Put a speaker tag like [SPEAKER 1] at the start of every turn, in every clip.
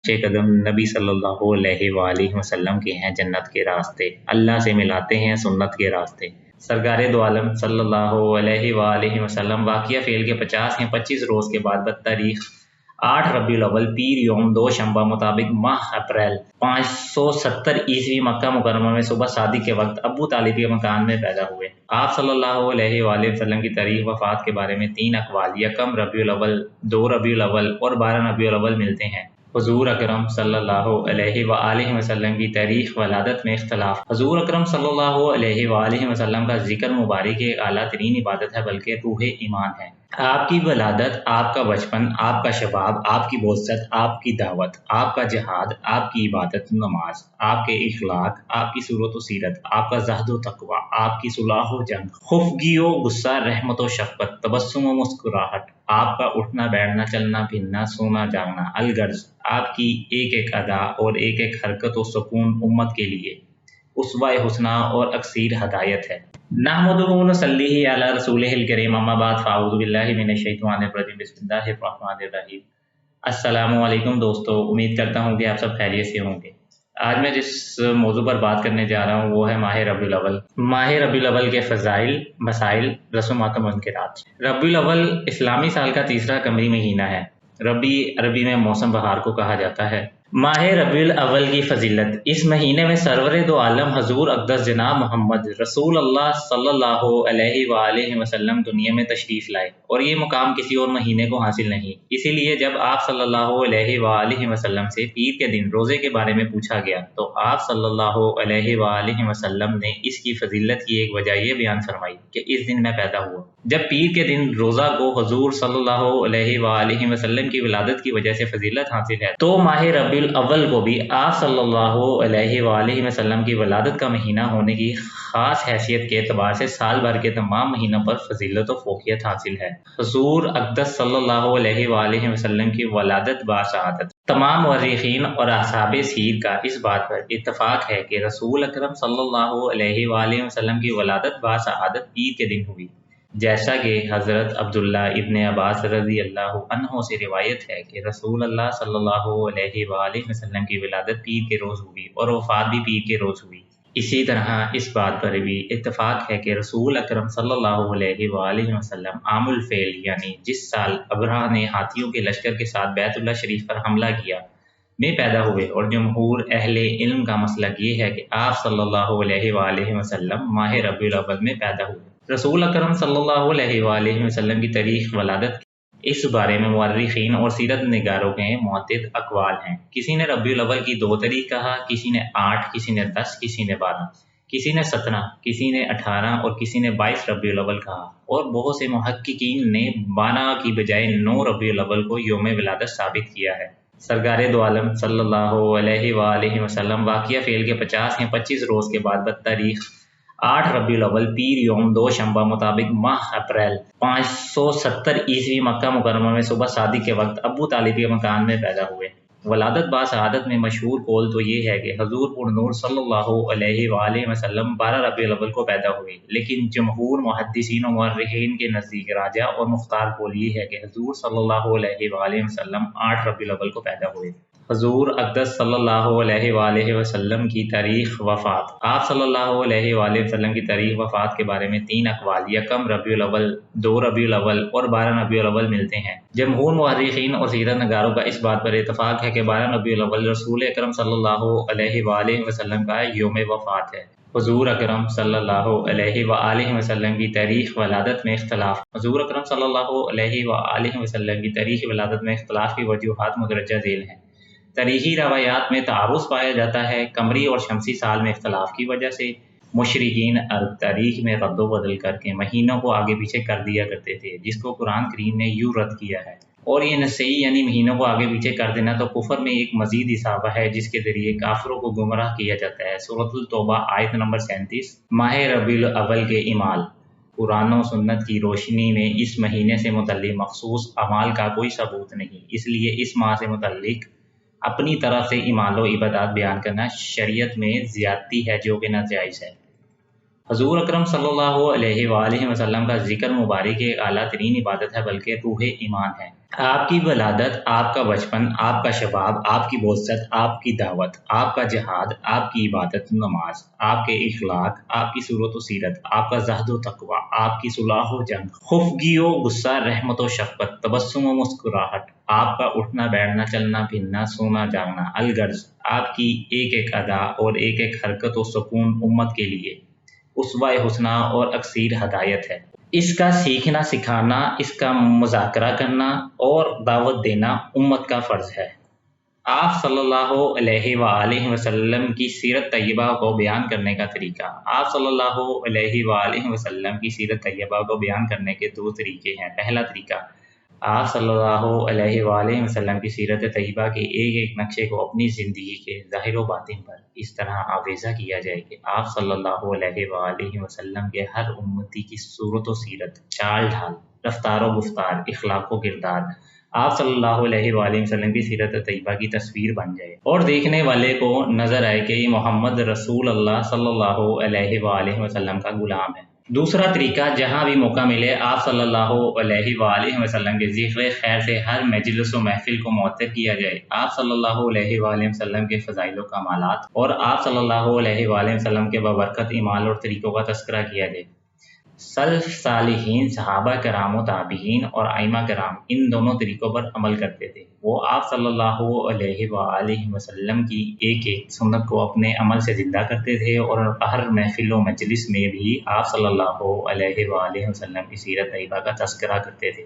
[SPEAKER 1] قدم نبی صلی اللہ علیہ وآلہ وسلم کے ہیں جنت کے راستے، اللہ سے ملاتے ہیں سنت کے راستے۔ سرکار دو عالم صلی اللہ علیہ وآلہ وسلم واقعہ فعل کے 50 یا 25 روز کے بعد بتاریخ 8 ربیع الاول پیر یوم 2 شنبہ مطابق ماہ اپریل 570 عیسوی مکہ مکرمہ میں صبح صادق کے وقت ابو طالب کے مکان میں پیدا ہوئے۔ آپ صلی اللہ علیہ وآلہ وسلم کی تاریخ وفات کے بارے میں 3 اقوال یکم ربیع الاول، 2 ربیع الاول اور 12 ربیع الاول ملتے ہیں۔ حضور اکرم صلی اللہ علیہ وآلہ وسلم کی تاریخ ولادت میں اختلاف۔ حضور اکرم صلی اللہ علیہ وآلہ وسلم کا ذکر مبارک ایک اعلیٰ ترین عبادت ہے بلکہ روح ایمان ہے۔ آپ کی ولادت، آپ کا بچپن، آپ کا شباب، آپ کی بعثت، آپ کی دعوت، آپ کا جہاد، آپ کی عبادت نماز، آپ کے اخلاق، آپ کی صورت و سیرت، آپ کا زہد و تقوی، آپ کی صلاح و جنگ، خفگی و غصہ، رحمت و شفقت، تبسم و مسکراہٹ، آپ کا اٹھنا بیٹھنا، چلنا پھرنا، سونا جاگنا، الغرض آپ کی ایک ایک ادا اور ایک ایک حرکت و سکون امت کے لیے اسوہ حسنہ اور اکثیر ہدایت ہے۔ نحمدہ و نصلی علی رسولہ الکریم، اما بعد فاعوذ باللہ من الشیطان الرجیم، بسم اللہ الرحمن الرحیم۔ السلام علیکم دوستو، امید کرتا ہوں کہ آپ سب خیریت سے ہوں گے۔ آج میں جس موضوع پر بات کرنے جا رہا ہوں وہ ہے ماہ ربیع الاول۔ ماہ ربیع الاول کے فضائل، مسائل، رسومات و منکرات۔ ربیع الاول اسلامی سال کا تیسرا قمری مہینہ ہے۔ ربیع عربی میں موسم بہار کو کہا جاتا ہے۔ ماہ ربیع الاول کی فضیلت: اس مہینے میں سرور دو عالم حضور اقدس جناب محمد رسول اللہ صلی اللہ علیہ وآلہ وسلم دنیا میں تشریف لائے، اور یہ مقام کسی اور مہینے کو حاصل نہیں۔ اسی لیے جب آپ صلی اللہ علیہ وآلہ وسلم سے پیر کے دن روزے کے بارے میں پوچھا گیا تو آپ صلی اللہ علیہ وآلہ وسلم نے اس کی فضیلت کی ایک وجہ یہ بیان فرمائی کہ اس دن میں پیدا ہوا۔ جب پیر کے دن روزہ کو حضور صلی اللہ علیہ وآلہ وسلم کی ولادت کی وجہ سے فضیلت حاصل ہے تو ماہ ربیع الاول کو بھی آپ صلی اللہ علیہ وآلہ وسلم کی ولادت کا مہینہ ہونے کی خاص حیثیت کے اعتبار سے سال بھر کے تمام مہینوں پر فضیلت و فوقیت حاصل ہے۔ حضور اقدس صلی اللہ علیہ وآلہ وسلم کی ولادت باسعادت۔ تمام مورخین اور اصحاب سیر کا اس بات پر اتفاق ہے کہ رسول اکرم صلی اللہ علیہ وآلہ وسلم کی ولادت باسعادت عید کے دن ہوئی، جیسا کہ حضرت عبداللہ ابن عباس رضی اللہ عنہ سے روایت ہے کہ رسول اللہ صلی اللہ علیہ وآلہ وسلم کی ولادت پیر کے روز ہوئی اور وفات بھی پیر کے روز ہوئی۔ اسی طرح اس بات پر بھی اتفاق ہے کہ رسول اکرم صلی اللہ علیہ وآلہ وسلم عام الفیل یعنی جس سال ابرہہ نے ہاتھیوں کے لشکر کے ساتھ بیت اللہ شریف پر حملہ کیا میں پیدا ہوئے، اور جمہور اہل علم کا مسلک یہ ہے کہ آپ صلی اللہ علیہ وآلہ وسلم ماہ ربیع الاول میں پیدا ہوئے۔ رسول اکرم صلی اللہ علیہ وآلہ وسلم کی تاریخ ولادت اس بارے میں مورخین اور سیرت نگاروں کے متعدد اقوال ہیں۔ کسی نے ربیع الاول کی 2 تاریخ کہا، کسی نے 8، کسی نے 10، کسی نے 12، کسی نے 17، کسی نے 18 اور کسی نے 22 ربیع الاول کہا، اور بہت سے محققین نے 12 کی بجائے 9 ربیع الاول کو یوم ولادت ثابت کیا ہے۔ سرکار دو عالم صلی اللہ علیہ وآلہ وسلم واقعہ فعل کے 50 یا 25 روز کے بعد بتاریخ 8 ربیع الاول پیر یوم 2 شنبہ مطابق ماہ اپریل 570 عیسوی مکہ مکرمہ میں صبح صادق کے وقت ابو طالب کے مکان میں پیدا ہوئے۔ ولادت باسعادت میں مشہور قول تو یہ ہے کہ حضور پر نور صلی اللہ علیہ وآلہ وسلم 12 ربیع الاول کو پیدا ہوئے، لیکن جمہور محدثین و مورخین کے نزدیک راجح اور مختار قول یہ ہے کہ حضور صلی اللہ علیہ وآلہ وسلم 8 ربیع الاول کو پیدا ہوئے۔ حضور اقدس صلی اللہ علیہ وآلہ وسلم کی تاریخ وفات۔ آپ صلی اللہ علیہ وآلہ وسلم کی تاریخ وفات کے بارے میں 3 اقوال یکم ربیع الاول، 2 ربیع الاول اور 12 ربیع الاول ملتے ہیں۔ جمہور مورخین اور سیرت نگاروں کا اس بات پر اتفاق ہے کہ 12 ربیع الاول رسول اکرم صلی اللہ علیہ وآلہ وسلم کا یوم وفات ہے۔ حضور اکرم صلی اللہ علیہ وآلہ وسلم کی تاریخ ولادت میں اختلاف۔ حضور اکرم صلی اللہ علیہ وآلہ وسلم کی تاریخ ولادت میں اختلاف کی وجوہات مدرجہ ذیل ہیں۔ تاریخی روایات میں تعارض پایا جاتا ہے۔ قمری اور شمسی سال میں اختلاف کی وجہ سے مشرکین عرب تاریخ میں رد و بدل کر کے مہینوں کو آگے پیچھے کر دیا کرتے تھے، جس کو قرآن کریم نے یوں رد کیا ہے۔ اور یہ نسیئی یعنی مہینوں کو آگے پیچھے کر دینا تو کفر میں ایک مزید اضافہ ہے جس کے ذریعے کافروں کو گمراہ کیا جاتا ہے۔ سورۃ التوبہ آیت نمبر 37۔ ماہ ربیع الاول کے اعمال۔ قرآن و سنت کی روشنی میں اس مہینے سے متعلق مخصوص اعمال کا کوئی ثبوت نہیں، اس لیے اس ماہ سے متعلق اپنی طرف سے اعمال و عبادات بیان کرنا شریعت میں زیادتی ہے جو کہ ناجائز ہے۔ حضور اکرم صلی اللہ علیہ وآلہ وسلم کا ذکر مبارک ایک اعلیٰ ترین عبادت ہے بلکہ روح ایمان ہے۔ آپ کی ولادت، آپ کا بچپن، آپ کا شباب، آپ کی بعثت، آپ کی دعوت، آپ کا جہاد، آپ کی عبادت نماز، آپ کے اخلاق، آپ کی صورت و سیرت، آپ کا زہد و تقوی، آپ کی صلاح و جنگ، خفگی و غصہ، رحمت و شفقت، تبسم و مسکراہٹ، آپ کا اٹھنا بیٹھنا، چلنا پھرنا، سونا جاگنا، الغرض آپ کی ایک ایک ادا اور ایک ایک حرکت و سکون امت کے لیے اسوہ حسنہ اور اکثیر ہدایت ہے۔ اس کا سیکھنا سکھانا، اس کا مذاکرہ کرنا اور دعوت دینا امت کا فرض ہے۔ آپ صلی اللہ علیہ وآلہ وسلم کی سیرت طیبہ کو بیان کرنے کا طریقہ۔ آپ صلی اللہ علیہ وآلہ وسلم کی سیرت طیبہ کو بیان کرنے کے دو طریقے ہیں۔ پہلا طریقہ، آپ صلی اللہ علیہ وآلہ وسلم کی سیرت طیبہ کے ایک ایک نقشے کو اپنی زندگی کے ظاہر و باطن پر اس طرح آویزہ کیا جائے کہ آپ صلی اللہ علیہ وآلہ وسلم کے ہر امتی کی صورت و سیرت، چال ڈھال، رفتار و گفتار، اخلاق و کردار آپ صلی اللہ علیہ وآلہ وسلم کی سیرت طیبہ کی تصویر بن جائے اور دیکھنے والے کو نظر آئے کہ یہ محمد رسول اللہ صلی اللہ علیہ وآلہ وسلم کا غلام ہے۔ دوسرا طریقہ، جہاں بھی موقع ملے آپ صلی اللہ علیہ وآلہ وسلم کے ذکر خیر سے ہر مجلس و محفل کو معطر کیا جائے، آپ صلی اللہ علیہ وآلہ وسلم کے فضائل و کمالات اور آپ صلی اللہ علیہ وآلہ وسلم کے بابرکت اعمال اور طریقوں کا تذکرہ کیا جائے۔ سلف صالحین، صحابہ کرام و تابعین اور ائمہ کرام ان دونوں طریقوں پر عمل کرتے تھے۔ وہ آپ صلی اللہ علیہ وآلہ وسلم کی ایک ایک سنت کو اپنے عمل سے زندہ کرتے تھے اور ہر محفل و مجلس میں بھی آپ صلی اللہ علیہ وآلہ وسلم کی سیرت طیبہ کا تذکرہ کرتے تھے۔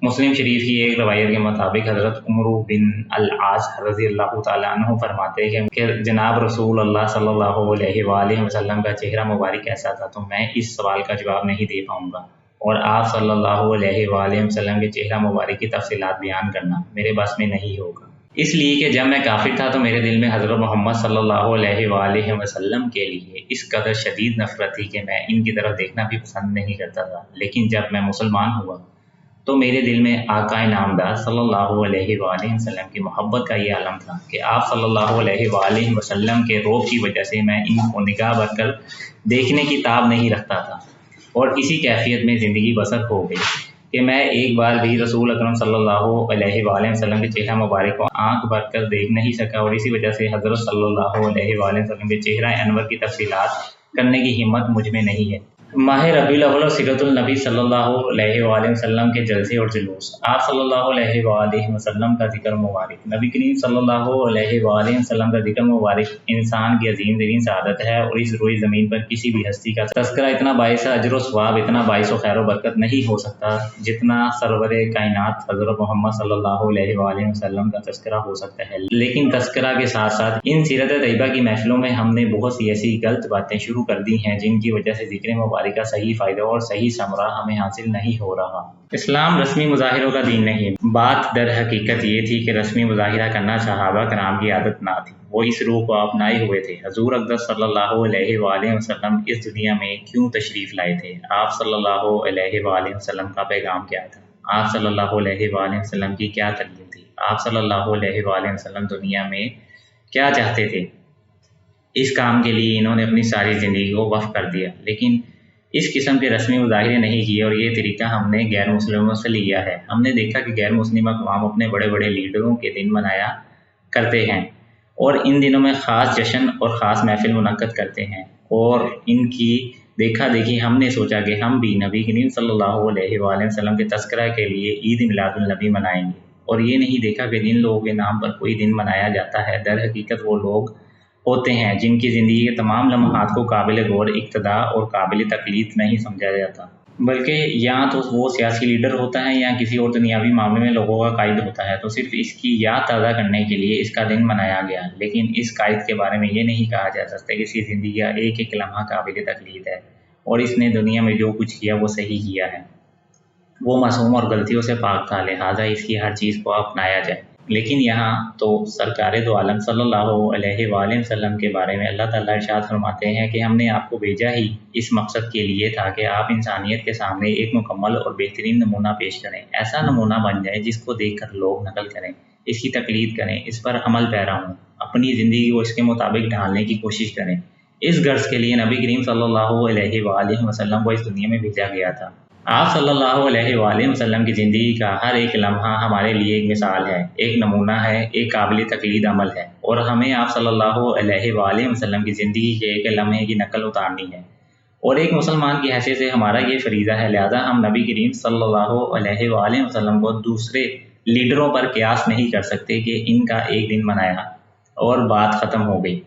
[SPEAKER 1] مسلم شریف کی ایک روایت کے مطابق حضرت عمرو بن العاص رضی اللہ تعالیٰ عنہ فرماتے ہیں کہ جناب رسول اللہ صلی اللہ علیہ وآلہ وسلم کا چہرہ مبارک کیسا تھا، تو میں اس سوال کا جواب نہیں دے پاؤں گا، اور آپ صلی اللہ علیہ وآلہ وسلم کے چہرہ مبارک کی تفصیلات بیان کرنا میرے بس میں نہیں ہوگا، اس لیے کہ جب میں کافر تھا تو میرے دل میں حضرت محمد صلی اللہ علیہ وآلہ وسلم کے لیے اس قدر شدید نفرت تھی کہ میں ان کی طرف دیکھنا بھی پسند نہیں کرتا تھا۔ لیکن جب میں مسلمان ہوا تو میرے دل میں آقا نامدار صلی اللہ علیہ وآلہ وسلم کی محبت کا یہ عالم تھا کہ آپ صلی اللہ علیہ وآلہ وسلم کے روب کی وجہ سے میں ان کو نگاہ بھر کر دیکھنے کی تاب نہیں رکھتا تھا، اور اسی کیفیت میں زندگی بسر ہو گئی کہ میں ایک بار بھی رسول اکرم صلی اللہ علیہ وآلہ وسلم کے چہرہ مبارک کو آنکھ بھر کر دیکھ نہیں سکا، اور اسی وجہ سے حضرت صلی اللہ علیہ وآلہ وسلم کے چہرہ انور کی تفصیلات کرنے کی ہمت مجھ میں نہیں ہے۔ ماہ ربیع الاول اور سیرت النبی صلی اللہ علیہ وآلہ وسلم کے جلسے اور جلوس، آپ صلی اللہ علیہ وآلہ وسلم کا ذکر مبارک، نبی کریم صلی اللہ علیہ وآلہ وسلم کا ذکر مبارک انسان کی عظیم ترین سعادت ہے، اور اس روئے زمین پر کسی بھی ہستی کا تذکرہ اتنا باعث اجر و ثواب، اتنا باعث و خیر و برکت نہیں ہو سکتا جتنا سرور کائنات حضرت محمد صلی اللہ علیہ وآلہ وسلم کا تذکرہ ہو سکتا ہے۔ لیکن تذکرہ کے ساتھ ساتھ ان سیرت طیبہ کی محفلوں میں ہم نے بہت سی ایسی غلط باتیں شروع کر دی ہیں جن کی وجہ سے ذکر مبارک کا صحیح فائدہ اور صحیح ثمرہ ہمیں حاصل نہیں ہو رہا۔ اسلام رسمی مظاہروں کا دین نہیں۔ بات در حقیقت یہ تھی کہ رسمی مظاہرہ کرنا صحابہ کرام کی عادت نہ تھی، وہ اس روح کو اپنائے ہوئے تھے۔ حضور اقدس صلی اللہ علیہ وآلہ وسلم اس دنیا میں کیوں تشریف لائے تھے؟ آپ صلی اللہ علیہ وآلہ وسلم کا پیغام کیا تھا؟ آپ صلی اللہ علیہ وآلہ وسلم کی کیا تعلیم تھی؟ آپ صلی اللہ علیہ وآلہ وسلم دنیا میں کیا چاہتے تھے؟ اس کام کے لیے انہوں نے اپنی ساری زندگی کو وقف کر دیا، لیکن اس قسم کے رسمی مظاہرے نہیں کیے، اور یہ طریقہ ہم نے غیر مسلموں سے لیا ہے۔ ہم نے دیکھا کہ غیر مسلم اقوام اپنے بڑے بڑے لیڈروں کے دن منایا کرتے ہیں، اور ان دنوں میں خاص جشن اور خاص محفل منعقد کرتے ہیں، اور ان کی دیکھا دیکھی ہم نے سوچا کہ ہم بھی نبی کریم صلی اللہ علیہ وآلہ وسلم کے تذکرہ کے لیے عید میلاد النبی منائیں گے، اور یہ نہیں دیکھا کہ جن لوگوں کے نام پر کوئی دن منایا جاتا ہے در حقیقت وہ لوگ ہوتے ہیں جن کی زندگی کے تمام لمحات کو قابل غور اقتداء اور قابل تقلید نہیں سمجھا جاتا، بلکہ یا تو وہ سیاسی لیڈر ہوتا ہے یا کسی اور دنیاوی معاملے میں لوگوں کا قائد ہوتا ہے، تو صرف اس کی یاد تازہ کرنے کے لیے اس کا دن منایا گیا، لیکن اس قائد کے بارے میں یہ نہیں کہا جا سکتا کہ اس کی زندگی کا ایک ایک لمحہ قابل تقلید ہے، اور اس نے دنیا میں جو کچھ کیا وہ صحیح کیا ہے، وہ معصوم اور غلطیوں سے پاک تھا، لہٰذا اس کی ہر چیز کو اپنایا جائے۔ لیکن یہاں تو سرکار دو عالم صلی اللہ علیہ وآلہ وسلم کے بارے میں اللہ تعالیٰ ارشاد فرماتے ہیں کہ ہم نے آپ کو بھیجا ہی اس مقصد کے لیے تھا کہ آپ انسانیت کے سامنے ایک مکمل اور بہترین نمونہ پیش کریں، ایسا نمونہ بن جائے جس کو دیکھ کر لوگ نقل کریں، اس کی تقلید کریں، اس پر عمل پیرا ہوں، اپنی زندگی کو اس کے مطابق ڈھالنے کی کوشش کریں۔ اس غرض کے لیے نبی کریم صلی اللہ علیہ وآلہ وسلم کو اس دنیا میں بھیجا گیا تھا۔ آپ صلی اللہ علیہ وآلہ وسلم کی زندگی کا ہر ایک لمحہ ہمارے لیے ایک مثال ہے، ایک نمونہ ہے، ایک قابل تقلید عمل ہے، اور ہمیں آپ صلی اللہ علیہ وآلہ وسلم کی زندگی کے ایک لمحے کی نقل اتارنی ہے، اور ایک مسلمان کی حیثیت سے ہمارا یہ فریضہ ہے۔ لہذا ہم نبی کریم صلی اللہ علیہ وآلہ وسلم کو دوسرے لیڈروں پر قیاس نہیں کر سکتے کہ ان کا ایک دن منایا اور بات ختم ہو گئی،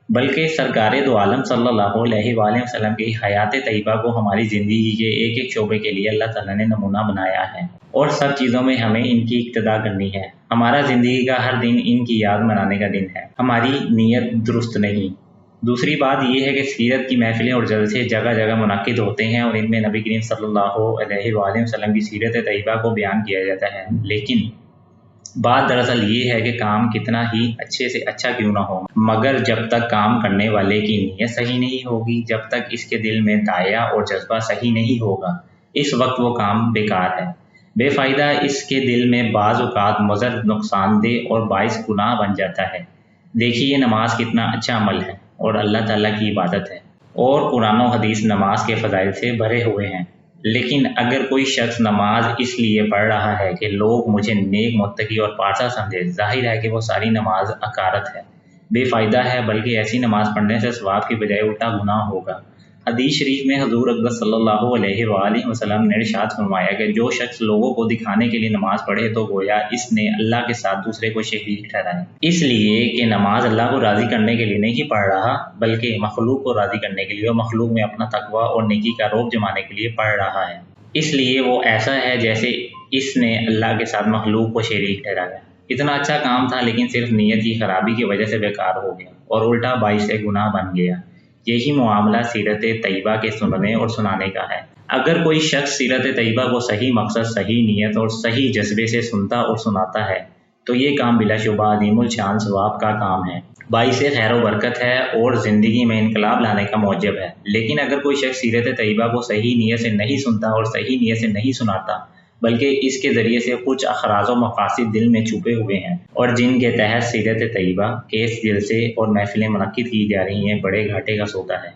[SPEAKER 1] بلکہ سرکار دو عالم صلی اللہ علیہ وآلہ وسلم کی حیات طیبہ کو ہماری زندگی کے ایک ایک شعبے کے لیے اللہ تعالیٰ نے نمونہ بنایا ہے، اور سب چیزوں میں ہمیں ان کی اقتداء کرنی ہے۔ ہمارا زندگی کا ہر دن ان کی یاد منانے کا دن ہے، ہماری نیت درست نہیں۔ دوسری بات یہ ہے کہ سیرت کی محفلیں اور جلسے جگہ جگہ منعقد ہوتے ہیں، اور ان میں نبی کریم صلی اللہ علیہ وآلہ وسلم کی سیرت طیبہ کو بیان کیا جاتا ہے، لیکن بات دراصل یہ ہے کہ کام کتنا ہی اچھے سے اچھا کیوں نہ ہو، مگر جب تک کام کرنے والے کی نیت صحیح نہیں ہوگی، جب تک اس کے دل میں داعیہ اور جذبہ صحیح نہیں ہوگا، اس وقت وہ کام بیکار ہے، بے فائدہ۔ اس کے دل میں بعض اوقات مضر، نقصان دہ اور باعث گناہ بن جاتا ہے۔ دیکھیے نماز کتنا اچھا عمل ہے اور اللہ تعالیٰ کی عبادت ہے، اور قرآن و حدیث نماز کے فضائل سے بھرے ہوئے ہیں، لیکن اگر کوئی شخص نماز اس لیے پڑھ رہا ہے کہ لوگ مجھے نیک، متقی اور پارسا سمجھے، ظاہر ہے کہ وہ ساری نماز عقارت ہے، بے فائدہ ہے، بلکہ ایسی نماز پڑھنے سے ثواب کی بجائے الٹا گناہ ہوگا۔ حدیث شریف میں حضور اقدس صلی اللہ علیہ وآلہ وسلم نے ارشاد فرمایا کہ جو شخص لوگوں کو دکھانے کے لیے نماز پڑھے تو گویا اس نے اللہ کے ساتھ دوسرے کو شریک ٹھہرایا، اس لیے کہ نماز اللہ کو راضی کرنے کے لیے نہیں پڑھ رہا، بلکہ مخلوق کو راضی کرنے کے لیے اور مخلوق میں اپنا تقویٰ اور نیکی کا روب جمانے کے لیے پڑھ رہا ہے۔ اس لیے وہ ایسا ہے جیسے اس نے اللہ کے ساتھ مخلوق کو شریک ٹھہرایا۔ اتنا اچھا کام تھا، لیکن صرف نیت کی خرابی کی وجہ سے بیکار ہو گیا اور الٹا باعث گناہ بن گیا۔ یہی معاملہ سیرت طیبہ کے سننے اور سنانے کا ہے۔ اگر کوئی شخص سیرت طیبہ کو صحیح مقصد، صحیح نیت اور صحیح جذبے سے سنتا اور سناتا ہے تو یہ کام بلا شبہ عظیم الشان ثواب کا کام ہے، باعث خیر و برکت ہے اور زندگی میں انقلاب لانے کا موجب ہے۔ لیکن اگر کوئی شخص سیرت طیبہ کو صحیح نیت سے نہیں سنتا اور صحیح نیت سے نہیں سناتا، بلکہ اس کے ذریعے سے کچھ اغراض و مقاصد دل میں چھپے ہوئے ہیں، اور جن کے تحت سیرت طیبہ، کیس، جلسے اور محفلیں منعقد کی جا رہی ہیں، بڑے گھاٹے کا سودا ہے۔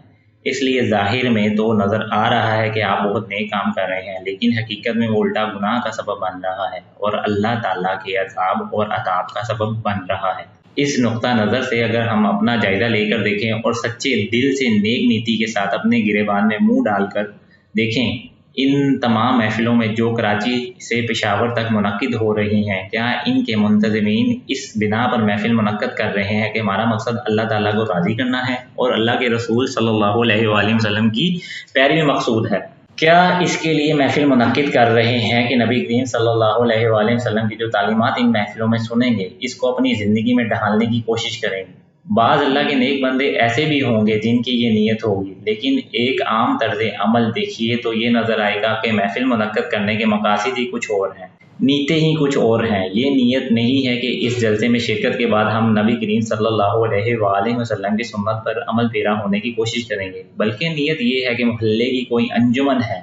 [SPEAKER 1] اس لیے ظاہر میں تو نظر آ رہا ہے کہ آپ بہت نیک کام کر رہے ہیں، لیکن حقیقت میں وہ الٹا گناہ کا سبب بن رہا ہے اور اللہ تعالیٰ کے عذاب اور عذاب کا سبب بن رہا ہے۔ اس نقطہ نظر سے اگر ہم اپنا جائزہ لے کر دیکھیں اور سچے دل سے نیک نیتی کے ساتھ اپنے گریبان میں منہ ڈال کر دیکھیں، ان تمام محفلوں میں جو کراچی سے پشاور تک منعقد ہو رہی ہیں، کیا ان کے منتظمین اس بنا پر محفل منعقد کر رہے ہیں کہ ہمارا مقصد اللہ تعالیٰ کو راضی کرنا ہے اور اللہ کے رسول صلی اللہ علیہ وآلہ وسلم کی پیروی مقصود ہے؟ کیا اس کے لیے محفل منعقد کر رہے ہیں کہ نبی کریم صلی اللہ علیہ وآلہ وسلم کی جو تعلیمات ان محفلوں میں سنیں گے، اس کو اپنی زندگی میں ڈھالنے کی کوشش کریں گے؟ بعض اللہ کے نیک بندے ایسے بھی ہوں گے جن کی یہ نیت ہوگی، لیکن ایک عام طرز عمل دیکھیے تو یہ نظر آئے گا کہ محفل منعقد کرنے کے مقاصد ہی کچھ اور ہیں، نیتیں ہی کچھ اور ہیں۔ یہ نیت نہیں ہے کہ اس جلسے میں شرکت کے بعد ہم نبی کریم صلی اللہ علیہ وآلہ وسلم کی سنت پر عمل پیرا ہونے کی کوشش کریں گے، بلکہ نیت یہ ہے کہ محلے کی کوئی انجمن ہے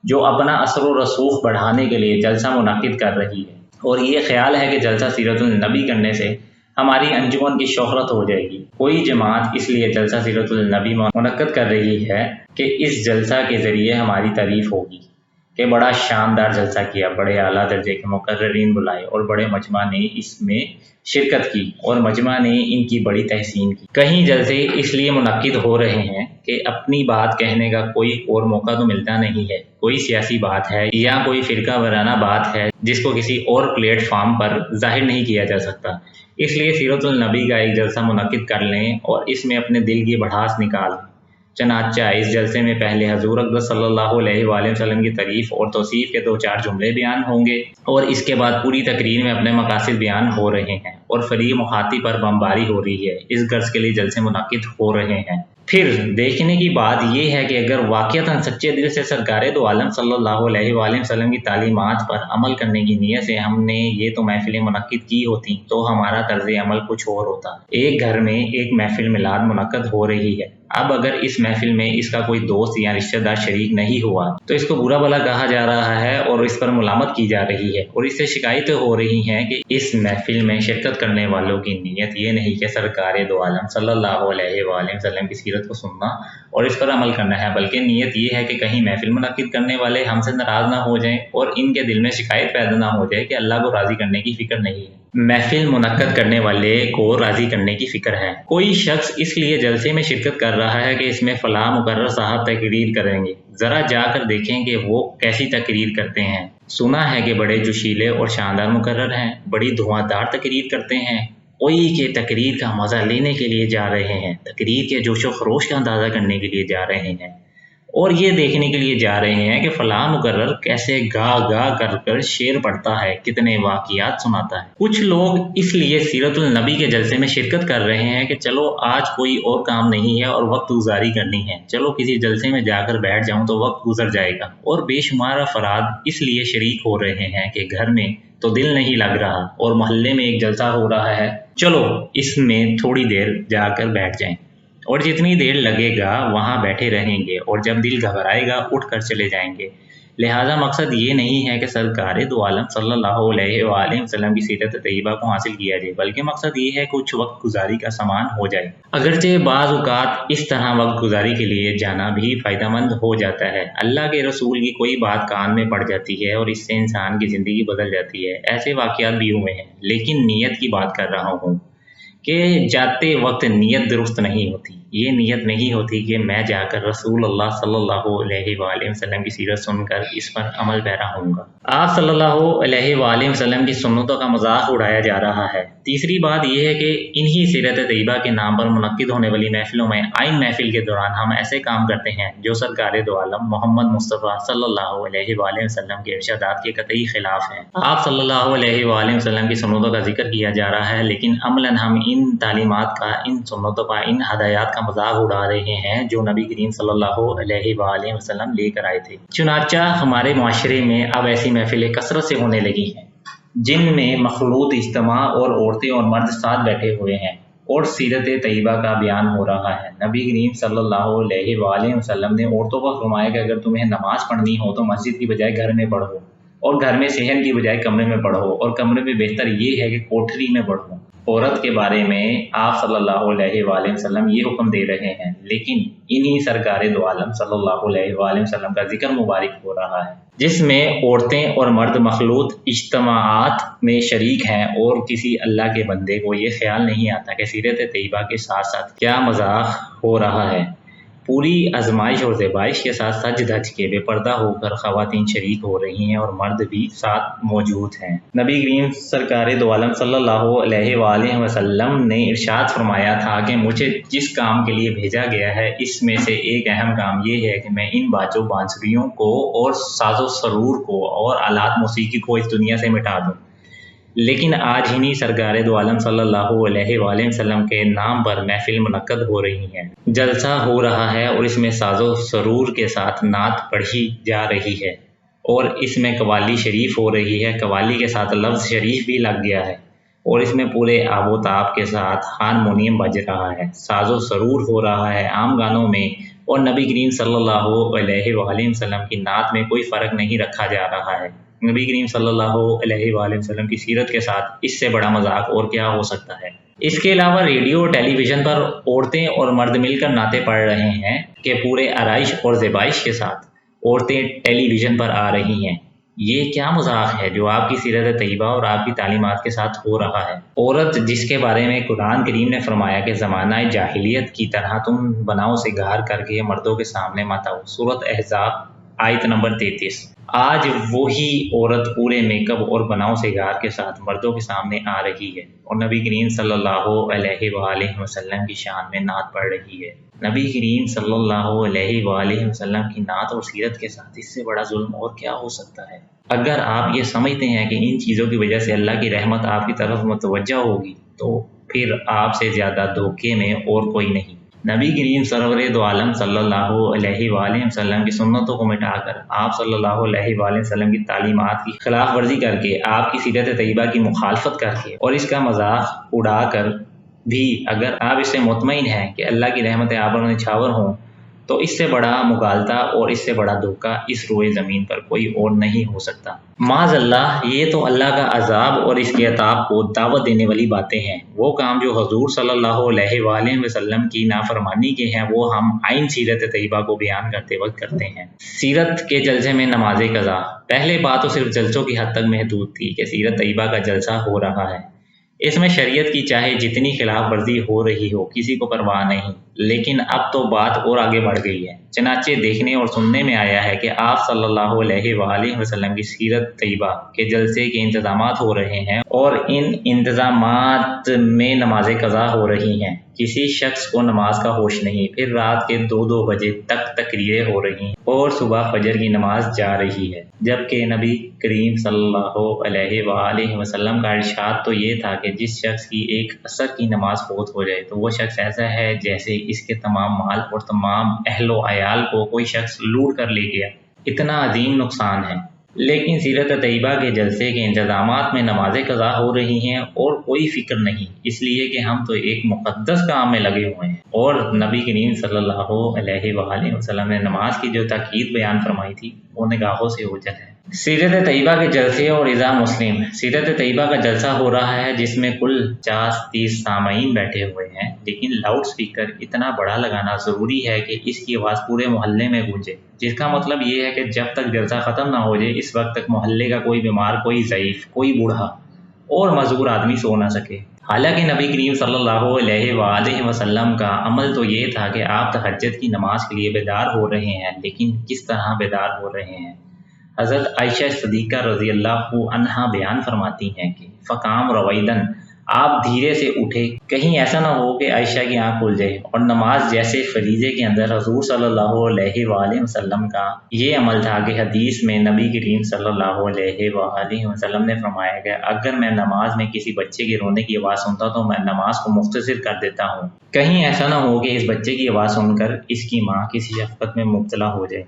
[SPEAKER 1] جو اپنا اثر و رسوخ بڑھانے کے لیے جلسہ منعقد کر رہی ہے، اور یہ خیال ہے کہ جلسہ سیرت النبی کرنے سے ہماری انجمن کی شہرت ہو جائے گی۔ کوئی جماعت اس لیے جلسہ سیرت النبی منعقد کر رہی ہے کہ اس جلسہ کے ذریعے ہماری تعریف ہوگی کہ بڑا شاندار جلسہ کیا، بڑے اعلیٰ درجے کے مقررین بلائے اور بڑے مجمع نے اس میں شرکت کی اور مجمع نے ان کی بڑی تحسین کی۔ کہیں جلسے اس لیے منعقد ہو رہے ہیں کہ اپنی بات کہنے کا کوئی اور موقع تو ملتا نہیں ہے، کوئی سیاسی بات ہے یا کوئی فرقہ وارانہ بات ہے جس کو کسی اور پلیٹ فارم پر ظاہر نہیں کیا جا سکتا، اس لیے سیرت النبی کا ایک جلسہ منعقد کر لیں اور اس میں اپنے دل کی بڑھاس نکال لیں۔ چنانچہ اس جلسے میں پہلے حضور اقدس صلی اللہ علیہ وآلہ وسلم کی تعریف اور توصیف کے 2-4 جملے بیان ہوں گے، اور اس کے بعد پوری تقریر میں اپنے مقاصد بیان ہو رہے ہیں اور فریق مخاطب پر بمباری ہو رہی ہے۔ اس غرض کے لیے جلسے منعقد ہو رہے ہیں۔ پھر دیکھنے کی بات یہ ہے کہ اگر واقعتاً سچے دل سے سرکار دو عالم صلی اللہ علیہ وآلہ وسلم کی تعلیمات پر عمل کرنے کی نیت سے ہم نے یہ تو محفلیں منعقد کی ہوتی تو ہمارا طرز عمل کچھ اور ہوتا۔ ایک گھر میں ایک محفل میلاد منعقد ہو رہی ہے، اب اگر اس محفل میں اس کا کوئی دوست یا رشتہ دار شریک نہیں ہوا تو اس کو برا بھلا کہا جا رہا ہے اور اس پر ملامت کی جا رہی ہے، اور اس سے شکایتیں ہو رہی ہیں کہ اس محفل میں شرکت کرنے والوں کی نیت یہ نہیں کہ سرکار دو عالم صلی اللہ علیہ وآلہ وسلم کی سیرت کو سننا اور اس پر عمل کرنا ہے، بلکہ نیت یہ ہے کہ کہیں محفل منعقد کرنے والے ہم سے ناراض نہ ہو جائیں اور ان کے دل میں شکایت پیدا نہ ہو جائے کہ اللہ کو راضی کرنے کی فکر نہیں ہے، محفل منعقد کرنے والے کو راضی کرنے کی فکر ہے۔ کوئی شخص اس لیے جلسے میں شرکت کر رہا ہے کہ اس میں فلاں مقرر صاحب تقریر کریں گے، ذرا جا کر دیکھیں کہ وہ کیسی تقریر کرتے ہیں۔ سنا ہے کہ بڑے جوشیلے اور شاندار مقرر ہیں، بڑی دھواں دار تقریر کرتے ہیں، کوئی کہ تقریر کا مزہ لینے کے لیے جا رہے ہیں، تقریر کے جوش و خروش کا اندازہ کرنے کے لیے جا رہے ہیں، اور یہ دیکھنے کے لیے جا رہے ہیں کہ فلاں مقرر کیسے گا گا کر شعر پڑھتا ہے، کتنے واقعات سناتا ہے۔ کچھ لوگ اس لیے سیرت النبی کے جلسے میں شرکت کر رہے ہیں کہ چلو آج کوئی اور کام نہیں ہے اور وقت گزاری کرنی ہے، چلو کسی جلسے میں جا کر بیٹھ جاؤں تو وقت گزر جائے گا، اور بے شمار افراد اس لیے شریک ہو رہے ہیں کہ گھر میں تو دل نہیں لگ رہا اور محلے میں ایک جلسہ ہو رہا ہے، چلو اس میں تھوڑی دیر جا کر بیٹھ جائیں، اور جتنی دیر لگے گا وہاں بیٹھے رہیں گے، اور جب دل گھبرائے گا اٹھ کر چلے جائیں گے۔ لہٰذا مقصد یہ نہیں ہے کہ سرکار دو عالم صلی اللہ علیہ وآلہ وسلم کی سیرت طیبہ کو حاصل کیا جائے، بلکہ مقصد یہ ہے کہ کچھ وقت گزاری کا سامان ہو جائے۔ اگرچہ بعض اوقات اس طرح وقت گزاری کے لیے جانا بھی فائدہ مند ہو جاتا ہے، اللہ کے رسول کی کوئی بات کان میں پڑ جاتی ہے اور اس سے انسان کی زندگی بدل جاتی ہے، ایسے واقعات بھی ہوئے ہیں، لیکن نیت کی بات کر رہا ہوں کہ جاتے وقت نیت درست نہیں ہوتی۔ یہ نیت نہیں ہوتی کہ میں جا کر رسول اللہ صلی اللہ علیہ وآلہ وسلم کی سیرت سن کر اس پر عمل پیرا ہوں گا۔ آپ صلی اللہ علیہ وآلہ وسلم کی سنتوں کا مذاق اڑایا جا رہا ہے۔ تیسری بات یہ ہے کہ انہی سیرت طیبہ کے نام پر منعقد ہونے والی محفلوں میں آئین محفل کے دوران ہم ایسے کام کرتے ہیں جو سرکار دو عالم محمد مصطفیٰ صلی اللہ علیہ وآلہ وسلم کے ارشادات کے قطعی خلاف ہیں۔ آپ صلی اللہ علیہ وآلہ وسلم کی سنتوں کا ذکر کیا جا رہا ہے، لیکن عملاً ہم ان تعلیمات کا، ان سنتوں کا، ان ہدایات کا مذاق اڑا رہے ہیں جو نبی کریم صلی اللہ علیہ وآلہ وسلم لے کر آئے تھے۔ چنانچہ ہمارے معاشرے میں اب ایسی محفلیں کثرت سے ہونے لگی ہیں جن میں مخلوط اجتماع اور عورتیں اور مرد ساتھ بیٹھے ہوئے ہیں اور سیرت طیبہ کا بیان ہو رہا ہے۔ نبی کریم صلی اللہ علیہ وآلہ وسلم نے عورتوں کو فرمایا کہ اگر تمہیں نماز پڑھنی ہو تو مسجد کی بجائے گھر میں پڑھو، اور گھر میں صحن کی بجائے کمرے میں پڑھو، اور کمرے میں بہتر یہ ہے کہ کوٹھری میں پڑھو۔ عورت کے بارے میں آپ صلی اللہ علیہ وآلہ وسلم یہ حکم دے رہے ہیں، لیکن انہی سرکار دو عالم صلی اللہ علیہ وآلہ وسلم کا ذکر مبارک ہو رہا ہے جس میں عورتیں اور مرد مخلوط اجتماعات میں شریک ہیں، اور کسی اللہ کے بندے کو یہ خیال نہیں آتا کہ سیرت طیبہ کے ساتھ ساتھ کیا مذاق ہو رہا ہے۔ پوری آزمائش اور زیبائش کے ساتھ سج دھج کے بے پردہ ہو کر خواتین شریک ہو رہی ہیں اور مرد بھی ساتھ موجود ہیں۔ نبی کریم سرکار دو عالم صلی اللہ علیہ وآلہ وسلم نے ارشاد فرمایا تھا کہ مجھے جس کام کے لیے بھیجا گیا ہے اس میں سے ایک اہم کام یہ ہے کہ میں ان باجوں بانسریوں کو اور ساز و سرور کو اور آلات موسیقی کو اس دنیا سے مٹا دوں، لیکن آج ہی سرکار دو عالم صلی اللہ علیہ وآلہ وسلم کے نام پر محفل منعقد ہو رہی ہے، جلسہ ہو رہا ہے، اور اس میں ساز و سرور کے ساتھ نعت پڑھی جا رہی ہے، اور اس میں قوالی شریف ہو رہی ہے، قوالی کے ساتھ لفظ شریف بھی لگ گیا ہے، اور اس میں پورے آب و تاب کے ساتھ ہارمونیم بج رہا ہے، ساز و سرور ہو رہا ہے عام گانوں میں، اور نبی کریم صلی اللہ علیہ وآلہ وسلم کی نعت میں کوئی فرق نہیں رکھا جا رہا ہے۔ نبی کریم صلی اللہ علیہ وآلہ وسلم کی سیرت کے ساتھ اس سے بڑا مذاق اور کیا ہو سکتا ہے۔ اس کے علاوہ ریڈیو اور ٹیلی ویژن پر عورتیں اور مرد مل کر نعتیں پڑھ رہے ہیں کہ پورے آرائش اور زیبائش کے ساتھ عورتیں ٹیلی ویژن پر آ رہی ہیں۔ یہ کیا مذاق ہے جو آپ کی سیرت طیبہ اور آپ کی تعلیمات کے ساتھ ہو رہا ہے؟ عورت جس کے بارے میں قرآن کریم نے فرمایا کہ زمانہ جاہلیت کی طرح تم بناؤ سے گار کر کے مردوں کے سامنے مت آؤ، سورۃ احزاب آیت نمبر 33۔ آج وہی عورت پورے میک اپ اور بناؤ سے گار کے ساتھ مردوں کے سامنے آ رہی ہے اور نبی کریم صلی اللہ علیہ وآلہ وسلم کی شان میں نعت پڑھ رہی ہے۔ نبی کریم صلی اللہ علیہ وآلہ وسلم کی نعت اور سیرت کے ساتھ اس سے بڑا ظلم اور کیا ہو سکتا ہے؟ اگر آپ یہ سمجھتے ہیں کہ ان چیزوں کی وجہ سے اللہ کی رحمت آپ کی طرف متوجہ ہوگی تو پھر آپ سے زیادہ دھوکے میں اور کوئی نہیں۔ نبی کریم سرور دو عالم صلی اللہ علیہ وآلہ وسلم کی سنتوں کو مٹا کر آپ صلی اللہ علیہ وآلہ وسلم کی تعلیمات کی خلاف ورزی کر کے، آپ کی سیرت طیبہ کی مخالفت کر کے اور اس کا مذاق اڑا کر بھی اگر آپ اس سے مطمئن ہیں کہ اللہ کی رحمت آبر و نچھاور ہوں تو اس سے بڑا مغالطہ اور اس سے بڑا دھوکہ اس روئے زمین پر کوئی اور نہیں ہو سکتا۔ معاذ اللہ، یہ تو اللہ کا عذاب اور اس کے عطاب کو دعوت دینے والی باتیں ہیں۔ وہ کام جو حضور صلی اللہ علیہ وآلہ وسلم کی نافرمانی کے ہیں وہ ہم آئین سیرت طیبہ کو بیان کرتے وقت کرتے ہیں۔ سیرت کے جلسے میں نماز قضا، پہلے بات تو صرف جلسوں کی حد تک محدود تھی کہ سیرت طیبہ کا جلسہ ہو رہا ہے، اس میں شریعت کی چاہے جتنی خلاف ورزی ہو رہی ہو کسی کو پرواہ نہیں، لیکن اب تو بات اور آگے بڑھ گئی ہے۔ چنانچہ دیکھنے اور سننے میں آیا ہے کہ آپ صلی اللہ علیہ وآلہ وسلم کی سیرت طیبہ کے جلسے کے انتظامات ہو رہے ہیں اور ان انتظامات میں نماز قضا ہو رہی ہیں۔ کسی شخص کو نماز کا ہوش نہیں، پھر رات کے 2 بجے تک تقریریں ہو رہی ہیں اور صبح فجر کی نماز جا رہی ہے، جبکہ نبی کریم صلی اللہ علیہ وآلہ وسلم کا ارشاد تو یہ تھا کہ جس شخص کی ایک عصر کی نماز فوت ہو جائے تو وہ شخص ایسا ہے جیسے اس کے تمام مال اور تمام اہل و عیال کو کوئی شخص لوٹ کر لے گیا۔ اتنا عظیم نقصان ہے، لیکن سیرت طیبہ کے جلسے کے انتظامات میں نماز قضا ہو رہی ہیں اور کوئی فکر نہیں، اس لیے کہ ہم تو ایک مقدس کام میں لگے ہوئے ہیں۔ اور نبی کریم صلی اللہ علیہ وآلہ وسلم نے نماز کی جو تاکید بیان فرمائی تھی وہ نگاہوں سے اوجھل ہے۔ سیرت طیبہ کے جلسے اور اذا مسلم، سیرت طیبہ کا جلسہ ہو رہا ہے جس میں کل 50-30 سامعین بیٹھے ہوئے ہیں، لیکن لاؤڈ سپیکر اتنا بڑا لگانا ضروری ہے کہ اس کی آواز پورے محلے میں گونجے، جس کا مطلب یہ ہے کہ جب تک جلسہ ختم نہ ہو جائے اس وقت تک محلے کا کوئی بیمار، کوئی ضعیف، کوئی بوڑھا اور معذور آدمی سو نہ سکے۔ حالانکہ نبی کریم صلی اللہ علیہ وآلہ وسلم کا عمل تو یہ تھا کہ آپ تہجد کی نماز کے لیے بیدار ہو رہے ہیں، لیکن کس طرح بیدار ہو رہے ہیں؟ حضرت عائشہ صدیقہ رضی اللہ عنہا بیان فرماتی ہیں کہ فقام رویدن، آپ دھیرے سے اٹھے، کہیں ایسا نہ ہو کہ عائشہ کی آنکھ کھل جائے۔ اور نماز جیسے فریضے کے اندر حضور صلی اللہ علیہ وآلہ وسلم کا یہ عمل تھا کہ حدیث میں نبی کریم صلی اللہ علیہ وآلہ وسلم نے فرمایا کہ اگر میں نماز میں کسی بچے کے رونے کی آواز سنتا تو میں نماز کو مختصر کر دیتا ہوں، کہیں ایسا نہ ہو کہ اس بچے کی آواز سن کر اس کی ماں کسی شفقت میں مبتلا ہو جائے۔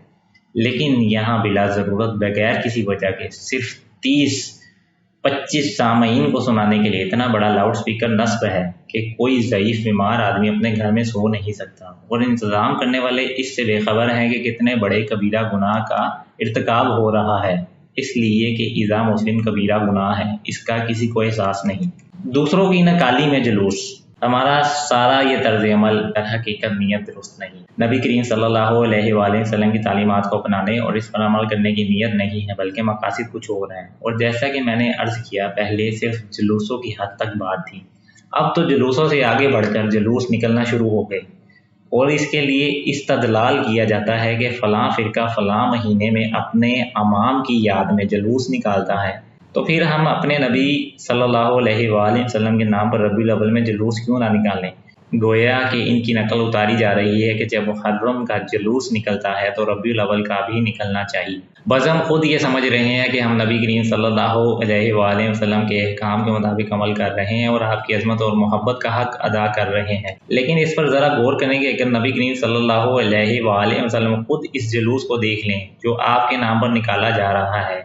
[SPEAKER 1] لیکن یہاں بلا ضرورت بغیر کسی وجہ کے صرف 30-25 سامعین کو سنانے کے لیے اتنا بڑا لاؤڈ سپیکر نصب ہے کہ کوئی ضعیف بیمار آدمی اپنے گھر میں سو نہیں سکتا، اور انتظام کرنے والے اس سے بے خبر ہیں کہ کتنے بڑے کبیرہ گناہ کا ارتکاب ہو رہا ہے، اس لیے کہ اذا مسلم کبیرہ گناہ ہے، اس کا کسی کو احساس نہیں۔ دوسروں کی نکالی میں جلوس، ہمارا سارا یہ طرز عمل در حقیقت نیت درست نہیں۔ نبی کریم صلی اللہ علیہ وآلہ وسلم کی تعلیمات کو اپنانے اور اس پر عمل کرنے کی نیت نہیں ہے، بلکہ مقاصد کچھ اور ہیں۔ اور جیسا کہ میں نے عرض کیا، پہلے صرف جلوسوں کی حد تک بات تھی، اب تو جلوسوں سے آگے بڑھ کر جلوس نکلنا شروع ہو گئے، اور اس کے لیے استدلال کیا جاتا ہے کہ فلاں فرقہ فلاں مہینے میں اپنے امام کی یاد میں جلوس نکالتا ہے، تو پھر ہم اپنے نبی صلی اللہ علیہ وآلہ وسلم کے نام پر ربیع الاول میں جلوس کیوں نہ نکالیں؟ گویا کہ ان کی نقل اتاری جا رہی ہے کہ جب محرم کا جلوس نکلتا ہے تو ربیع الاول کا بھی نکلنا چاہیے۔ بس ہم خود یہ سمجھ رہے ہیں کہ ہم نبی کریم صلی اللہ علیہ وآلہ وسلم کے احکام کے مطابق عمل کر رہے ہیں اور آپ کی عظمت اور محبت کا حق ادا کر رہے ہیں، لیکن اس پر ذرا غور کریں کہ اگر نبی کریم صلی اللہ علیہ وآلہ وسلم خود اس جلوس کو دیکھ لیں جو آپ کے نام پر نکالا جا رہا ہے،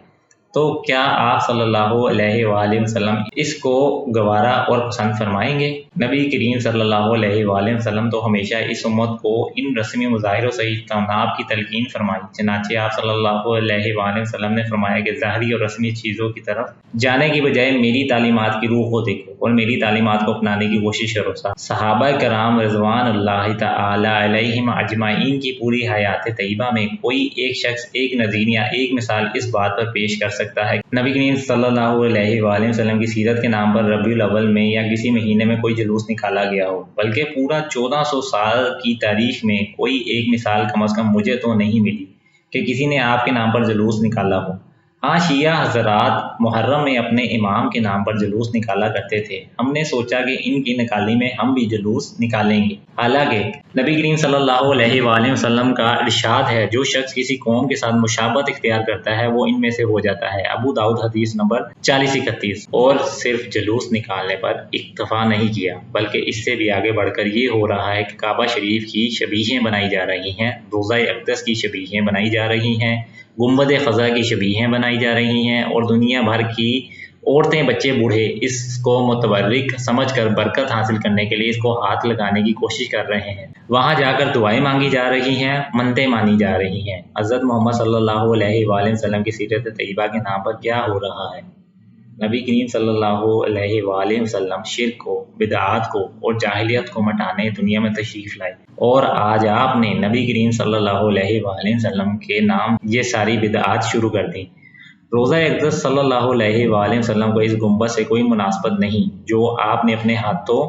[SPEAKER 1] تو کیا آپ صلی اللہ علیہ وآلہ وسلم اس کو گوارا اور پسند فرمائیں گے؟ نبی کریم صلی اللہ علیہ وآلہ وسلم تو ہمیشہ اس امت کو ان رسمی مظاہروں سے اجتناب کی تلقین فرمائی۔ چنانچہ آپ صلی اللہ علیہ وآلہ وسلم نے فرمایا کہ ظاہری اور رسمی چیزوں کی طرف جانے کی بجائے میری تعلیمات کی روح کو دیکھو اور میری تعلیمات کو اپنانے کی کوشش کرو۔ صحابہ کرام رضوان اللہ تعالی علیہم اجمعین کی پوری حیات طیبہ میں کوئی ایک شخص ایک نظیر یا ایک مثال اس بات پر پیش کر سکتا ہے نبی کریم صلی اللہ علیہ وآلہ وسلم کی سیرت کے نام پر ربیع الاول میں یا کسی مہینے میں کوئی جلوس نکالا گیا ہو، بلکہ پورا 1400 سال کی تاریخ میں کوئی ایک مثال کم از کم مجھے تو نہیں ملی کہ کسی نے آپ کے نام پر جلوس نکالا ہو۔ ہاں، شیعہ حضرات محرم میں اپنے امام کے نام پر جلوس نکالا کرتے تھے، ہم نے سوچا کہ ان کی نکالی میں ہم بھی جلوس نکالیں گے۔ حالانکہ نبی کریم صلی اللہ علیہ وآلہ وسلم کا ارشاد ہے جو شخص کسی قوم کے ساتھ مشابہت اختیار کرتا ہے وہ ان میں سے ہو جاتا ہے، ابو داؤد حدیث نمبر 4031۔ اور صرف جلوس نکالنے پر اکتفا نہیں کیا، بلکہ اس سے بھی آگے بڑھ کر یہ ہو رہا ہے کہ کعبہ شریف کی شبیہیں بنائی جا رہی ہیں، روضہ اقدس کی شبیہیں بنائی جا رہی ہیں، گنبد خزا کی شبیہیں بنائی جا رہی ہیں، اور دنیا بھر کی عورتیں بچے بوڑھے اس کو متبرک سمجھ کر برکت حاصل کرنے کے لیے اس کو ہاتھ لگانے کی کوشش کر رہے ہیں، وہاں جا کر دعائیں مانگی جا رہی ہیں، منتیں مانی جا رہی ہیں۔ حضرت محمد صلی اللہ علیہ وآلہ وسلم کی سیرت طیبہ کے نام پر کیا ہو رہا ہے؟ نبی کریم صلی اللہ علیہ وآلہ وسلم شرک کو، بدعات کو اور جاہلیت کو مٹانے دنیا میں تشریف لائے، اور آج آپ نے نبی کریم صلی اللہ علیہ وآلہ وسلم کے نام یہ ساری بدعات شروع کر دیں۔ روضہ اقدس صلی اللہ علیہ وآلہ وسلم کو اس گنبد سے کوئی مناسبت نہیں جو آپ نے اپنے ہاتھوں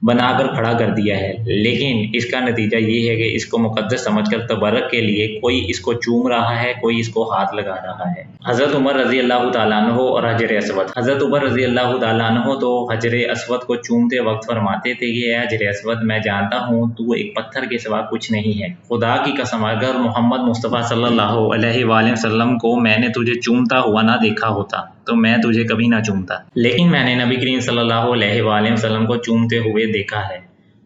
[SPEAKER 1] بنا کر کھڑا کر دیا ہے، لیکن اس کا نتیجہ یہ ہے کہ اس کو مقدس سمجھ کر تبرک کے لیے کوئی اس کو چوم رہا ہے، کوئی اس کو ہاتھ لگا رہا ہے۔ حضرت عمر رضی اللہ تعالیٰ عنہ اور حجر اسود۔ حضرت عمر رضی اللہ تعالیٰ عنہ تو حجر اسود کو چومتے وقت فرماتے تھے کہ اے حجر اسود، میں جانتا ہوں تو ایک پتھر کے سوا کچھ نہیں ہے، خدا کی قسم اگر محمد مصطفیٰ صلی اللہ علیہ وآلہ وسلم کو میں نے تجھے چومتا ہوا نہ دیکھا ہوتا تو میں تجھے کبھی نہ چومتا، لیکن میں نے نبی کریم صلی اللہ علیہ وآلہ وسلم کو چومتے ہوئے دیکھا ہے،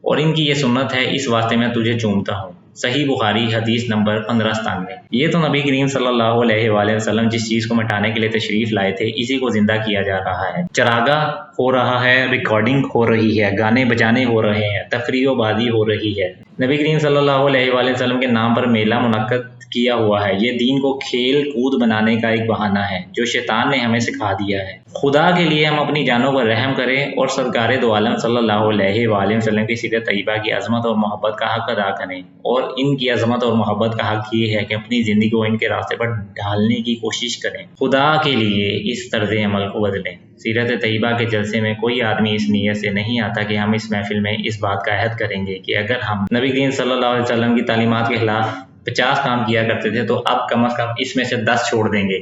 [SPEAKER 1] اور ان کی یہ سنت ہے، اس واسطے میں تجھے چومتا ہوں۔ صحیح بخاری حدیث نمبر 1597۔ یہ تو نبی کریم صلی اللہ علیہ وآلہ وسلم جس چیز کو مٹانے کے لیے تشریف لائے تھے اسی کو زندہ کیا جا رہا ہے۔ چراغاں ہو رہا ہے، ریکارڈنگ ہو رہی ہے، گانے بجانے ہو رہے ہیں، تفریح و بازی ہو رہی ہے۔ نبی کریم صلی اللہ علیہ وآلہ وسلم کے نام پر میلہ منعقد کیا ہوا ہے۔ یہ دین کو کھیل کود بنانے کا ایک بہانہ ہے جو شیطان نے ہمیں سکھا دیا ہے۔ خدا کے لیے ہم اپنی جانوں پر رحم کریں اور سرکار دو عالم صلی اللہ علیہ وآلہ وسلم کی سیرت طیبہ کی عظمت اور محبت کا حق ادا کریں، اور ان کی عظمت اور محبت کا حق یہ ہے کہ اپنی زندگی کو ان کے راستے پر ڈھالنے کی کوشش کریں۔ خدا کے لیے اس طرز عمل کو بدلیں۔ سیرت طیبہ کے جلسے میں کوئی آدمی اس نیت سے نہیں آتا کہ ہم اس محفل میں اس بات کا عہد کریں گے کہ اگر ہم نبی کریم صلی اللہ علیہ وسلم کی تعلیمات کے خلاف 50 کام کیا کرتے تھے تو اب کم از کم اس میں سے 10 چھوڑ دیں گے۔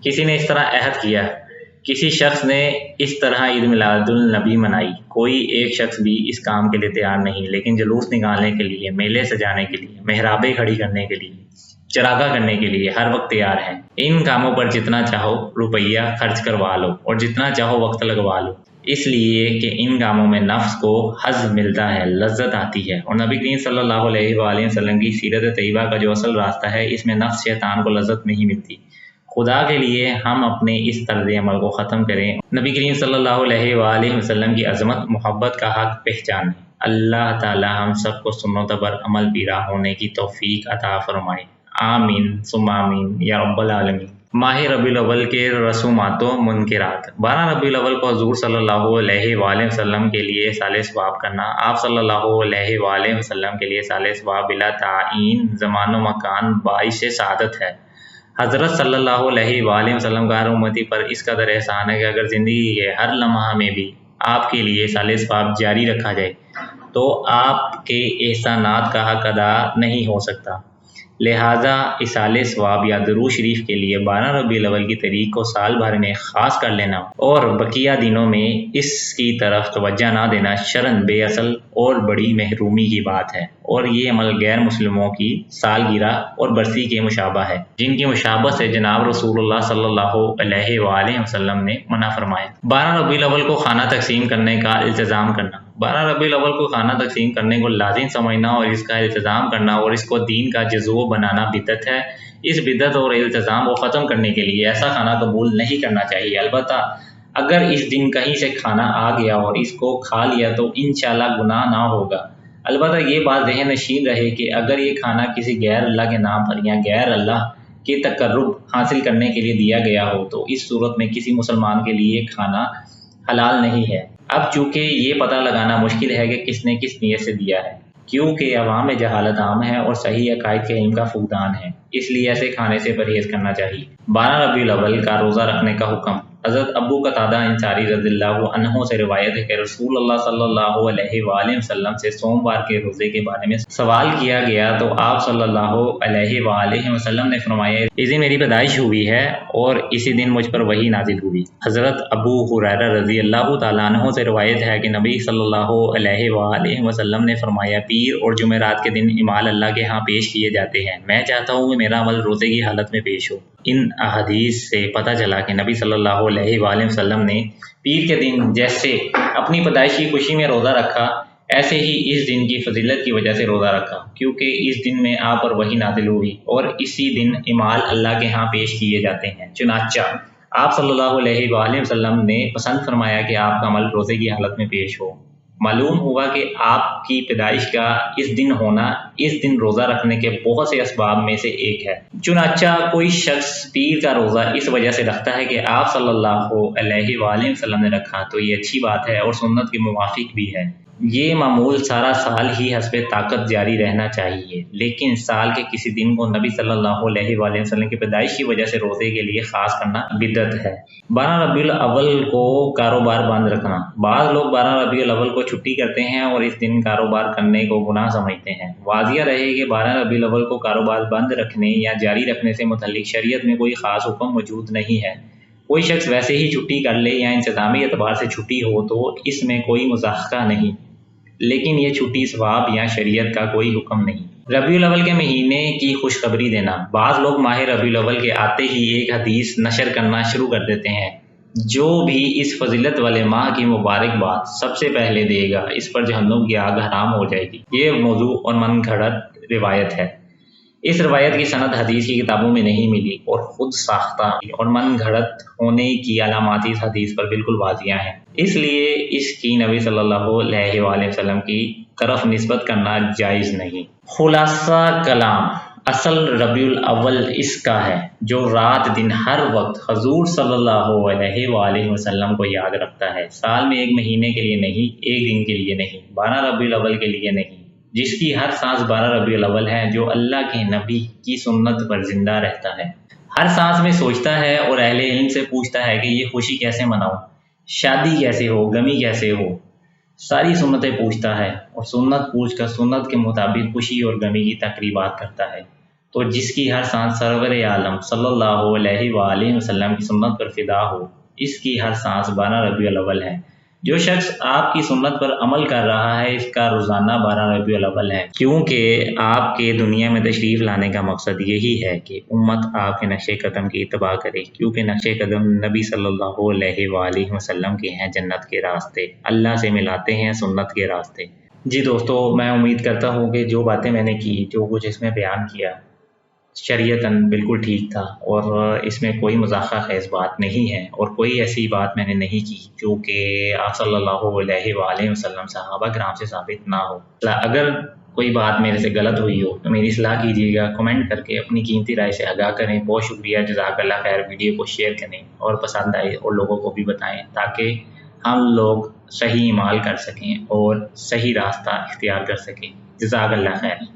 [SPEAKER 1] کسی نے اس طرح عہد کیا، کسی شخص نے اس طرح عید میلاد النبی منائی، کوئی ایک شخص بھی اس کام کے لیے تیار نہیں، لیکن جلوس نکالنے کے لیے، میلے سجانے کے لیے، محرابیں کھڑی کرنے کے لیے، چراغاں کرنے کے لیے ہر وقت تیار ہیں۔ ان کاموں پر جتنا چاہو روپیہ خرچ کروا لو اور جتنا چاہو وقت لگوا لو، اس لیے کہ ان کاموں میں نفس کو حظ ملتا ہے، لذت آتی ہے، اور نبی کریم صلی اللہ علیہ وآلہ وسلم کی سیرت طیبہ کا جو اصل راستہ ہے اس میں نفس شیطان کو لذت نہیں ملتی۔ خدا کے لیے ہم اپنے اس طرز عمل کو ختم کریں، نبی کریم صلی اللہ علیہ وآلہ وسلم کی عظمت محبت کا حق پہچانیں۔ اللہ تعالی ہم سب کو سنتوں پر عمل پیرا ہونے کی توفیق عطا فرمائے، آمین ثم آمین یا رب العالمین۔ ماہ ربیع الاول کے رسومات و منکرات۔ 12 ربیع الاول کو حضور صلی اللہ علیہ وآلہ وسلم کے لیے سال ثواب کرنا، آپ صلی اللہ علیہ وآلہ وسلم کے لیے سال ثواب بلا تعین زمان و مکان باعث سعادت ہے۔ حضرت صلی اللہ علیہ وآلہ وسلم کا ہر امتی پر اس قدر احسان ہے کہ اگر زندگی کے ہر لمحہ میں بھی آپ کے لیے سال ثواب جاری رکھا جائے تو آپ کے احسانات کا حق ادا نہیں ہو سکتا۔ لہٰذا اصال ثواب یا درود شریف کے لیے 12 ربیع الاول کی تاریخ کو سال بھر میں خاص کر لینا اور بقیہ دنوں میں اس کی طرف توجہ نہ دینا شرعاً بے اصل اور بڑی محرومی کی بات ہے، اور یہ عمل غیر مسلموں کی سالگرہ اور برسی کے مشابہ ہے، جن کی مشابہت سے جناب رسول اللہ صلی اللہ علیہ وآلہ وسلم نے منع فرمایا۔ 12 ربیع الاول کو کھانا تقسیم کرنے کا التزام کرنا۔ 12 ربیع الاول کو کھانا تقسیم کرنے کو لازم سمجھنا اور اس کا التزام کرنا اور اس کو دین کا جزو بنانا بدعت ہے۔ اس بدعت اور التزام کو ختم کرنے کے لیے ایسا کھانا قبول نہیں کرنا چاہیے۔ البتہ اگر اس دن کہیں سے کھانا آ گیا اور اس کو کھا لیا تو انشاءاللہ گناہ نہ ہوگا۔ البتہ یہ بات ذہن نشین رہے کہ اگر یہ کھانا کسی غیر اللہ کے نام پر یا غیر اللہ کے تقرب حاصل کرنے کے لیے دیا گیا ہو تو اس صورت میں کسی مسلمان کے لیے کھانا حلال نہیں ہے۔ اب چونکہ یہ پتہ لگانا مشکل ہے کہ کس نے کس نیت سے دیا ہے، کیونکہ عوام میں جہالت عام ہے اور صحیح عقائد کے علم کا فقدان ہے، اس لیے ایسے کھانے سے پرہیز کرنا چاہیے۔ 12 ربیع الاول کا روزہ رکھنے کا حکم۔ حضرت ابو قتادہ انصاری رضی اللہ عنہ سے روایت ہے کہ رسول اللہ صلی اللہ علیہ وآلہ وسلم سے سوموار کے روزے کے بارے میں سوال کیا گیا تو آپ صلی اللہ علیہ وآلہ وسلم نے فرمایا اس دن میری پیدائش ہوئی ہے اور اسی دن مجھ پر وحی نازل ہوئی۔ حضرت ابو ہریرہ رضی اللہ تعالیٰ عنہ سے روایت ہے کہ نبی صلی اللہ علیہ وآلہ وسلم نے فرمایا پیر اور جمعرات کے دن اعمال اللہ کے ہاں پیش کیے جاتے ہیں، میں چاہتا ہوں کہ میرا عمل روزے کی حالت میں پیش ہو۔ ان احادیث سے پتہ چلا کہ نبی صلی اللہ علیہ وآلہ وسلم نے پیر کے دن جیسے اپنی پیدائش کی خوشی میں روزہ رکھا ایسے ہی اس دن کی فضیلت کی وجہ سے روزہ رکھا، کیونکہ اس دن میں آپ پر وحی نازل ہوئی اور اسی دن اعمال اللہ کے ہاں پیش کیے جاتے ہیں۔ چنانچہ آپ صلی اللہ علیہ وآلہ وسلم نے پسند فرمایا کہ آپ کا عمل روزے کی حالت میں پیش ہو۔ معلوم ہوا کہ آپ کی پیدائش کا اس دن ہونا اس دن روزہ رکھنے کے بہت سے اسباب میں سے ایک ہے۔ چنانچہ کوئی شخص پیر کا روزہ اس وجہ سے رکھتا ہے کہ آپ صلی اللہ علیہ وآلہ وسلم نے رکھا تو یہ اچھی بات ہے اور سنت کے موافق بھی ہے۔ یہ معمول سارا سال ہی حسب طاقت جاری رہنا چاہیے، لیکن سال کے کسی دن کو نبی صلی اللہ علیہ وآلہ وسلم کی پیدائش کی وجہ سے روزے کے لیے خاص کرنا بدعت ہے۔ 12 ربیع الاول کو کاروبار بند رکھنا۔ بعض لوگ 12 ربیع الاول کو چھٹی کرتے ہیں اور اس دن کاروبار کرنے کو گناہ سمجھتے ہیں۔ واضح رہے کہ 12 ربیع الاول کو کاروبار بند رکھنے یا جاری رکھنے سے متعلق شریعت میں کوئی خاص حکم موجود نہیں ہے۔ کوئی شخص ویسے ہی چھٹی کر لے یا انتظامی اعتبار سے چھٹی ہو تو اس میں کوئی مضاحکہ نہیں، لیکن یہ چھٹی ثواب یا شریعت کا کوئی حکم نہیں۔ ربیع الاول کے مہینے کی خوشخبری دینا۔ بعض لوگ ماہ ربیع الاول کے آتے ہی ایک حدیث نشر کرنا شروع کر دیتے ہیں، جو بھی اس فضیلت والے ماہ کی مبارکباد سب سے پہلے دے گا اس پر جہنم کی آگ حرام ہو جائے گی۔ یہ موضوع اور من گھڑت روایت ہے۔ اس روایت کی سند حدیث کی کتابوں میں نہیں ملی اور خود ساختہ اور من گھڑت ہونے کی علامات اس حدیث پر بالکل واضح ہیں، اس لیے اس کی نبی صلی اللہ علیہ وآلہ وسلم کی طرف نسبت کرنا جائز نہیں۔ خلاصہ کلام، اصل ربیع الاول اس کا ہے جو رات دن ہر وقت حضور صلی اللہ علیہ وآلہ وسلم کو یاد رکھتا ہے۔ سال میں ایک مہینے کے لیے نہیں، ایک دن کے لیے نہیں، 12 ربیع الاول کے لیے نہیں، جس کی ہر سانس 12 ربیع الاول ہے، جو اللہ کے نبی کی سنت پر زندہ رہتا ہے۔ ہر سانس میں سوچتا ہے اور اہل علم سے پوچھتا ہے کہ یہ خوشی کیسے مناؤں، شادی کیسے ہو، غمی کیسے ہو، ساری سنتیں پوچھتا ہے اور سنت پوچھ کر سنت کے مطابق خوشی اور غمی کی تقریبات کرتا ہے۔ تو جس کی ہر سانس سرور عالم صلی اللہ علیہ وآلہ وسلم کی سنت پر فدا ہو، اس کی ہر سانس 12 ربیع الاول ہے۔ جو شخص آپ کی سنت پر عمل کر رہا ہے، اس کا روزانہ 12 ربیع الاول ہے، کیونکہ آپ کے دنیا میں تشریف لانے کا مقصد یہی ہے کہ امت آپ کے نقش قدم کی اتباع کرے، کیونکہ نقش قدم نبی صلی اللہ علیہ وآلہ وسلم کے ہیں جنت کے راستے، اللہ سے ملاتے ہیں سنت کے راستے۔ جی دوستو، میں امید کرتا ہوں کہ جو باتیں میں نے کی، جو کچھ اس میں بیان کیا، شریعتاً بالکل ٹھیک تھا اور اس میں کوئی مضاحکہ خیز بات نہیں ہے اور کوئی ایسی بات میں نے نہیں کی جو کہ آپ صلی اللہ علیہ وآلہ وسلم صحابہ کرام سے ثابت نہ ہو۔ اگر کوئی بات میرے سے غلط ہوئی ہو تو میری اصلاح کیجیے گا، کمنٹ کر کے اپنی قیمتی رائے سے آگاہ کریں۔ بہت شکریہ، جزاک اللہ خیر۔ ویڈیو کو شیئر کریں اور پسند آئے اور لوگوں کو بھی بتائیں تاکہ ہم لوگ صحیح عمل کر سکیں اور صحیح راستہ اختیار کر سکیں۔ جزاک اللہ خیر۔